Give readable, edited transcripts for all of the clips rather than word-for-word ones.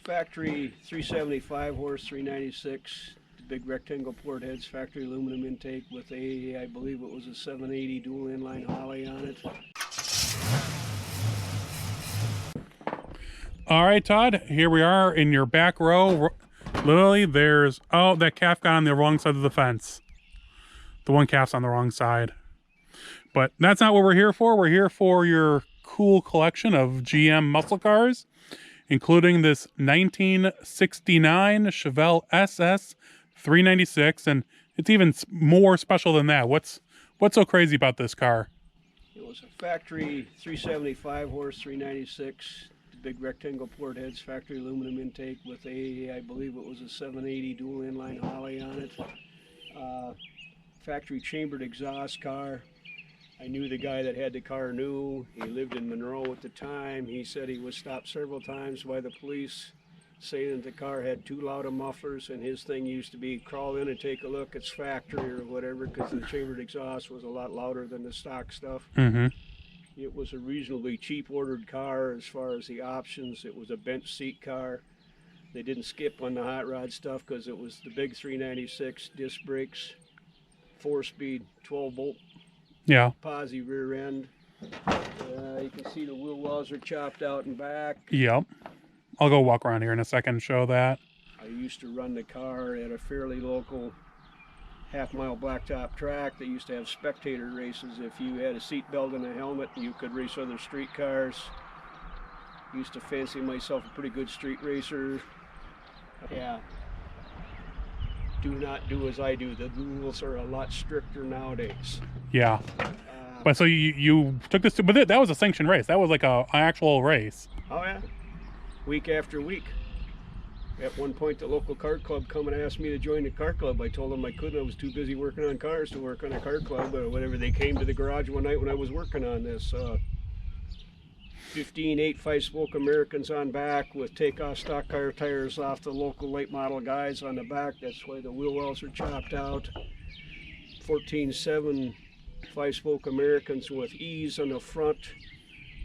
factory 375 horse, 396, big rectangle port heads, factory aluminum intake with a, I believe it was a 780 dual inline Holly on it. All right, Todd, here we are in your back row. Literally, there's, oh, that calf got on the wrong side of the fence. The one calf's on the wrong side. But that's not what we're here for. We're here for your cool collection of GM muscle cars, including this 1969 Chevelle SS 396, and it's even more special than that. What's so crazy about this car? It was a factory 375 horse, 396, big rectangle port heads, factory aluminum intake with a, I believe it was a 780 dual inline Holly on it. Factory chambered exhaust car. I knew the guy that had the car new. He lived in Monroe at the time. He said he was stopped several times by the police saying that the car had too loud of mufflers, and his thing used to be crawl in and take a look, it's factory or whatever, because the chambered exhaust was a lot louder than the stock stuff. Mm-hmm. It was a reasonably cheap ordered car as far as the options. It was a bench seat car. They didn't skip on the hot rod stuff because it was the big 396 disc brakes, 4-speed, 12-volt. Yeah. Posi rear end. You can see the wheel wells are chopped out and back. Yep. I'll go walk around here in a second and show that. I used to run the car at a fairly local half-mile blacktop track. They used to have spectator races. If you had a seatbelt and a helmet, you could race other street cars. Used to fancy myself a pretty good street racer. Yeah. Do not do as I do. The rules are a lot stricter nowadays. Yeah. But so you took this to, but that was a sanctioned race. That was like an actual race. Oh yeah. Week after week. At one point, the local kart club come and asked me to join the kart club. I told them I couldn't. I was too busy working on cars to work on a kart club or whatever. They came to the garage one night when I was working on this. 15 8.5-spoke Americans on back with takeoff stock car tires off the local late model guys on the back. That's why the wheel wells are chopped out. 14 7 5-spoke Americans with ease on the front.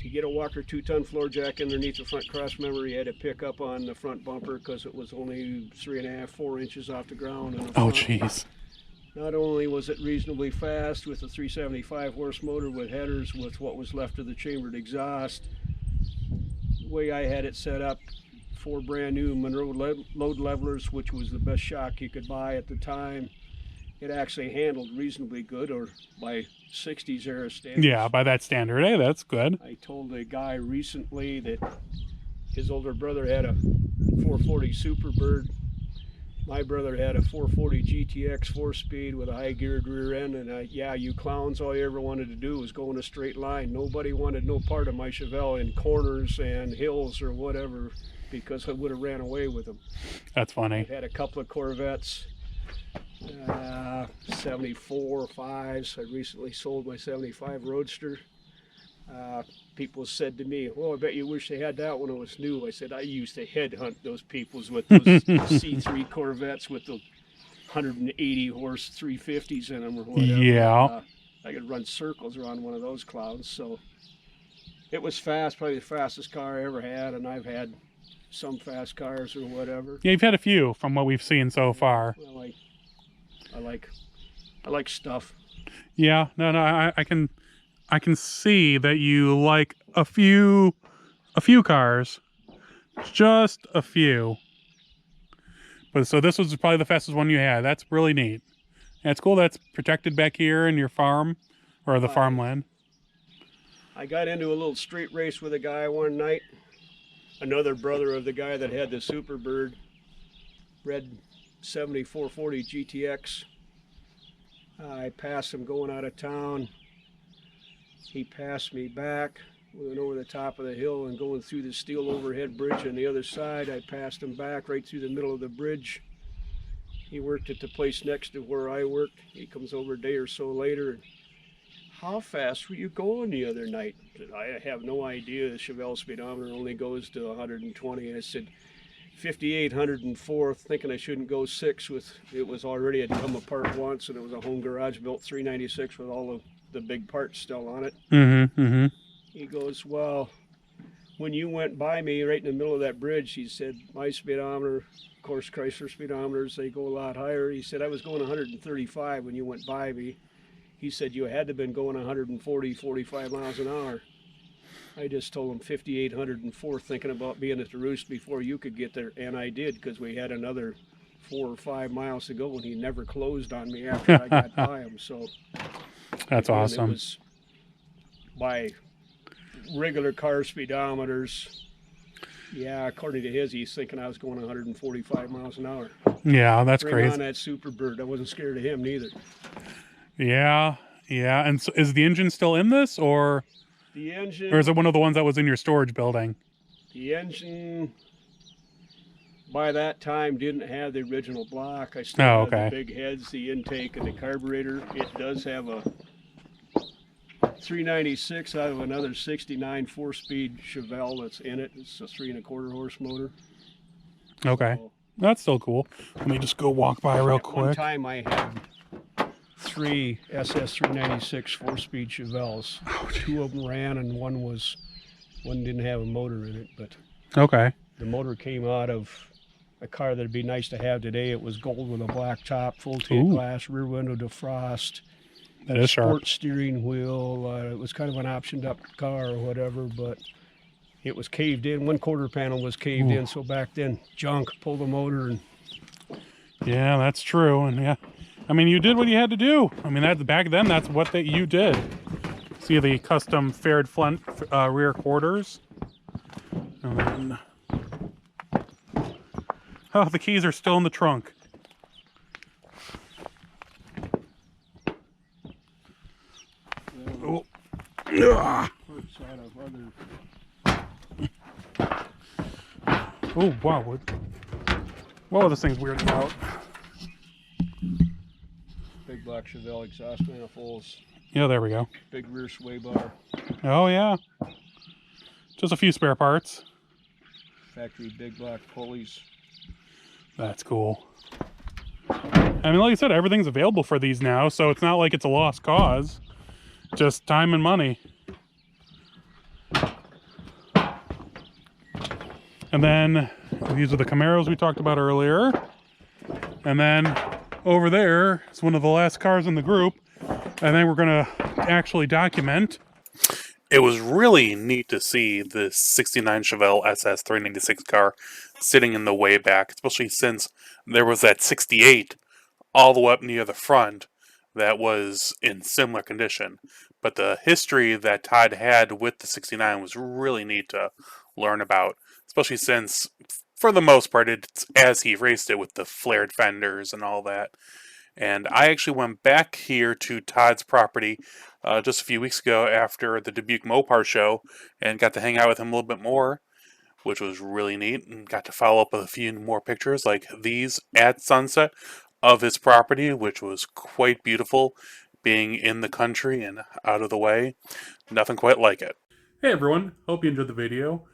To get a Walker 2-ton floor jack underneath the front cross member, you had to pick up on the front bumper because it was only 3.5, 4 inches off the ground. Oh, jeez. Not only was it reasonably fast with a 375 horse motor with headers with what was left of the chambered exhaust, the way I had it set up, 4 brand new Monroe load levelers, which was the best shock you could buy at the time. It actually handled reasonably good, or by 60s era standards. Yeah, by that standard, hey, that's good. I told a guy recently that his older brother had a 440 Superbird. My brother had a 440 GTX 4-speed with a high geared rear end, and yeah, you clowns, all you ever wanted to do was go in a straight line. Nobody wanted no part of my Chevelle in corners and hills or whatever, because I would have ran away with them. That's funny. I've had a couple of Corvettes. 74 5s. I recently sold my 75 Roadster. People said to me, "Oh, I bet you wish they had that when it was new." I said, I used to headhunt those peoples with those C3 Corvettes with the 180 horse 350s in them or whatever. Yeah. I could run circles around one of those clowns. So it was fast, probably the fastest car I ever had, and I've had some fast cars or whatever. Yeah, you've had a few from what we've seen so far. Well, I like stuff. Yeah, no, I can see that you like a few cars, just a few. But so this was probably the fastest one you had. That's really neat. And it's cool that's protected back here in your farm or the farmland. I got into a little street race with a guy one night. Another brother of the guy that had the Superbird, red 7440 GTX. I passed him going out of town. He passed me back. We went over the top of the hill and going through the steel overhead bridge on the other side. I passed him back right through the middle of the bridge. He worked at the place next to where I worked. He comes over a day or so later. How fast were you going the other night? I have no idea. The Chevelle speedometer only goes to 120. I said, 58, 104, thinking I shouldn't go 6 with, it was already had come apart once, and it was a home garage built 396 with all of the big parts still on it. Mm-hmm, mm-hmm. He goes, well, when you went by me right in the middle of that bridge, he said, my speedometer, of course, Chrysler speedometers, they go a lot higher. He said, I was going 135 when you went by me. He said, you had to have been going 140, 45 miles an hour. I just told him 5,804, thinking about being at the roost before you could get there. And I did, because we had another 4 or 5 miles to go, and he never closed on me after I got by him. So that's again, awesome. It was by regular car speedometers. Yeah, according to his, he's thinking I was going 145 miles an hour. Yeah, that's Bring crazy. on that Superbird. I wasn't scared of him neither. Yeah, yeah. And so is the engine still in this, or The engine. or is it one of the ones that was in your storage building? The engine, by that time, didn't have the original block. I still Oh, had okay. the big heads, the intake, and the carburetor. It does have a 396 out of another 69 4-speed Chevelle that's in it. It's a 3 1/4 horse motor. Okay, So, that's still cool. Let me just go walk by real at one quick. time, I had 3 SS 396 4-speed Chevelles. Oh, 2 of them ran, and one didn't have a motor in it. But Okay. the motor came out of a car that'd be nice to have today. It was gold with a black top, full tint Ooh. glass, rear window defrost, That is sharp. sport steering wheel. It was kind of an optioned up car or whatever, but it was caved in. One quarter panel was caved Ooh. in, so back then, junk, pull the motor. And Yeah, that's true. And yeah, I mean, you did what you had to do. I mean, that back then, that's what you did. See the custom fared front rear quarters. And then, oh, the keys are still in the trunk. Oh. Ugh. parts out of other. Oh, wow. Whoa, this thing's weirding out. Big black Chevelle exhaust manifolds, Yeah, there we go. big rear sway bar, Oh, yeah. Just a few spare parts. factory big black pulleys. That's cool. I mean, like I said, everything's available for these now, so it's not like it's a lost cause. Just time and money. And then these are the Camaros we talked about earlier. And then over there is one of the last cars in the group. And then we're going to actually document. It was really neat to see this 69 Chevelle SS 396 car sitting in the way back, especially since there was that 68 all the way up near the front that was in similar condition. But the history that Todd had with the 69 was really neat to learn about, especially since, for the most part, it's as he raced it with the flared fenders and all that. And I actually went back here to Todd's property just a few weeks ago after the Dubuque Mopar show and got to hang out with him a little bit more, which was really neat, and got to follow up with a few more pictures like these at sunset of his property, which was quite beautiful, being in the country and out of the way. Nothing quite like it. Hey everyone, hope you enjoyed the video.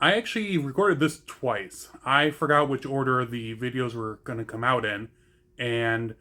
I actually recorded this twice. I forgot which order the videos were going to come out in, and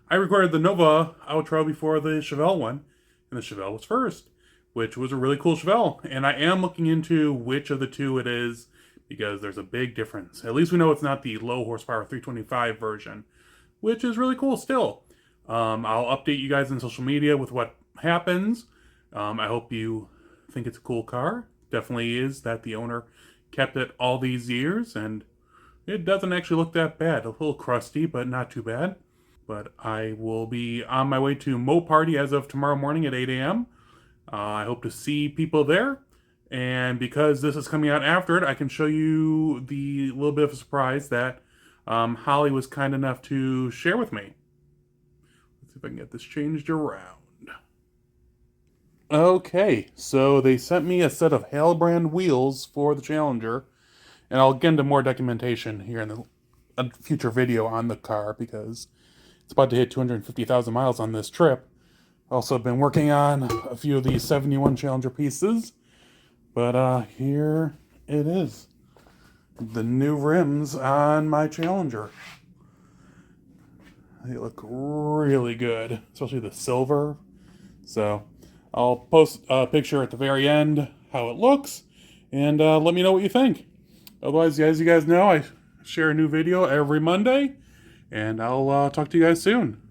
I recorded the Nova outro before the Chevelle one, and the Chevelle was first, which was a really cool Chevelle. And I am looking into which of the two it is, because there's a big difference. At least we know it's not the low horsepower 325 version, which is really cool still. I'll update you guys on social media with what happens. I hope you think it's a cool car. Definitely is that the owner kept it all these years, and it doesn't actually look that bad. A little crusty, but not too bad. But I will be on my way to Mo Party as of tomorrow morning at 8 a.m. I hope to see people there. And because this is coming out after it, I can show you the little bit of a surprise that Holly was kind enough to share with me. Let's see if I can get this changed around. Okay, so they sent me a set of Hale-brand wheels for the Challenger. And I'll get into more documentation here in a future video on the car, because it's about to hit 250,000 miles on this trip. Also been working on a few of these 71 Challenger pieces. But here it is. The new rims on my Challenger. They look really good, especially the silver. So I'll post a picture at the very end how it looks, and let me know what you think. Otherwise, as you guys know, I share a new video every Monday, and I'll talk to you guys soon.